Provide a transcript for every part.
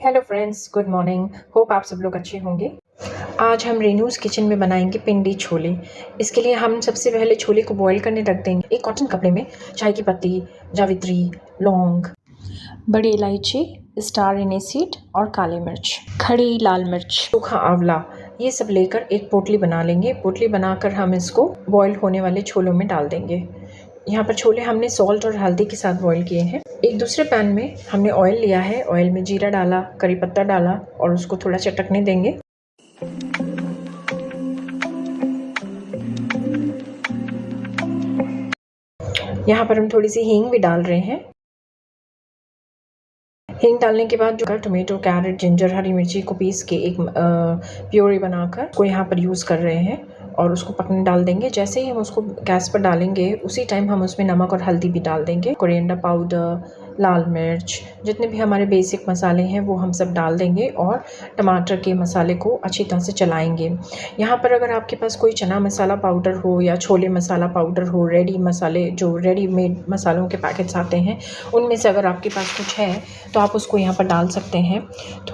Hello friends, good morning. Hope आप सब लोग अच्छे होंगे। आज हम रेनूज़ किचन में बनाएंगे पिंडी छोले। इसके लिए हम सबसे पहले छोले को बॉईल करने रख देंगे। एक कॉटन कपड़े में चाय की पत्ती, जावित्री, लौंग, बड़ी इलायची, स्टार एनीसीड और काली मिर्च, खड़ी लाल मिर्च, सूखा आंवला, ये सब लेकर एक पोटली बना लेंगे। पोटली बनाकर हम इसको बॉईल होने वाले छोलों में डाल देंगे। यहाँ पर छोले हमने सॉल्ट और हल्दी के साथ बॉईल किए हैं। एक दूसरे पैन में हमने ऑयल लिया है। ऑयल में जीरा डाला, करी पत्ता डाला और उसको थोड़ा चटकने देंगे। यहाँ पर हम थोड़ी सी हींग भी डाल रहे हैं। हींग डालने के बाद जो टोमेटो, कैरेट, जिंजर, हरी मिर्ची को पीस के एक प्योरी बनाकर को यहाँ पर यूज़ कर रहे हैं और उसको पकने डाल देंगे। जैसे ही हम उसको गैस पर डालेंगे उसी टाइम हम उसमें नमक और हल्दी भी डाल देंगे। कोरिएंडर पाउडर, लाल मिर्च, जितने भी हमारे बेसिक मसाले हैं वो हम सब डाल देंगे और टमाटर के मसाले को अच्छी तरह से चलाएंगे। यहाँ पर अगर आपके पास कोई चना मसाला पाउडर हो या छोले मसाला पाउडर हो, रेडी मसाले जो रेडीमेड मसालों के पैकेट्स आते हैं उनमें से अगर आपके पास कुछ है तो आप उसको यहाँ पर डाल सकते हैं।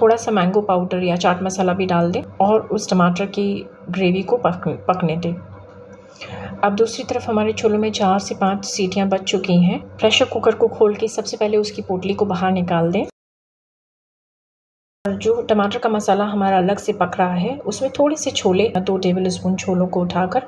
थोड़ा सा मैंगो पाउडर या चाट मसाला भी डाल दें और उस टमाटर की ग्रेवी को पकने दें। अब दूसरी तरफ हमारे छोलों में 4 से 5 सीटियां बच चुकी हैं। प्रेशर कुकर को खोल के सबसे पहले उसकी पोटली को बाहर निकाल दें। और जो टमाटर का मसाला हमारा अलग से पक रहा है उसमें थोड़े से छोले, 2 टेबल स्पून छोलों को उठाकर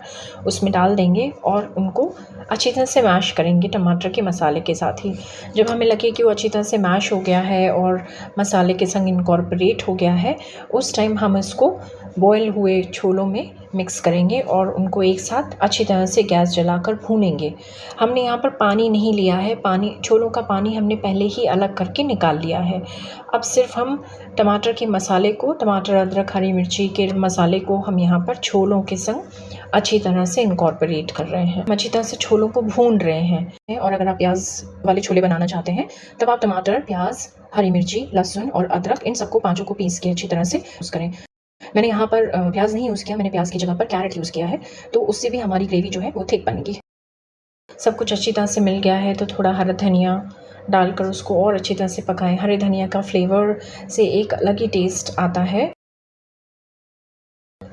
उसमें डाल देंगे और उनको अच्छी तरह से मैश करेंगे टमाटर के मसाले के साथ ही। जब हमें लगे कि वो अच्छी तरह से मैश हो गया है और मसाले के संग इनकॉर्पोरेट हो गया है, उस टाइम हम इसको बॉयल हुए छोलों में मिक्स करेंगे और उनको एक साथ अच्छी तरह से गैस जलाकर भूनेंगे। हमने यहाँ पर पानी नहीं लिया है, छोलों का पानी हमने पहले ही अलग करके निकाल लिया है। अब सिर्फ हम टमाटर के मसाले को, टमाटर, अदरक, हरी मिर्ची के मसाले को हम यहाँ पर छोलों के संग अच्छी तरह से इनकॉर्पोरेट कर रहे हैं, अच्छी तरह से छोलों को भून रहे हैं। और अगर आप प्याज वाले छोले बनाना चाहते हैं तब आप टमाटर, प्याज, हरी मिर्ची, लहसुन और अदरक इन सबको 5 को पीस के अच्छी तरह से यूज़ करें। मैंने यहाँ पर प्याज नहीं यूज़ किया, मैंने प्याज की जगह पर कैरेट यूज़ किया है, तो उससे भी हमारी ग्रेवी जो है वो थिक बनेगी। सब कुछ अच्छी तरह से मिल गया है तो थोड़ा हरा धनिया डालकर उसको और अच्छी तरह से पकाएं। हरे धनिया का फ्लेवर से एक अलग ही टेस्ट आता है।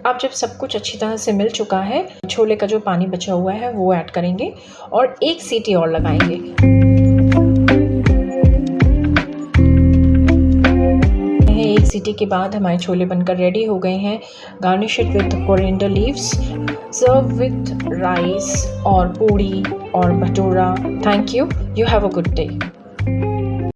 अब जब सब कुछ अच्छी तरह से मिल चुका है, छोले का जो पानी बचा हुआ है वो ऐड करेंगे और एक सीटी और लगाएंगे। एक सीटी के बाद हमारे छोले बनकर रेडी हो गए हैं। Garnish it with coriander leaves, serve with rice और पूड़ी और bhatura. Thank you. You have a good day.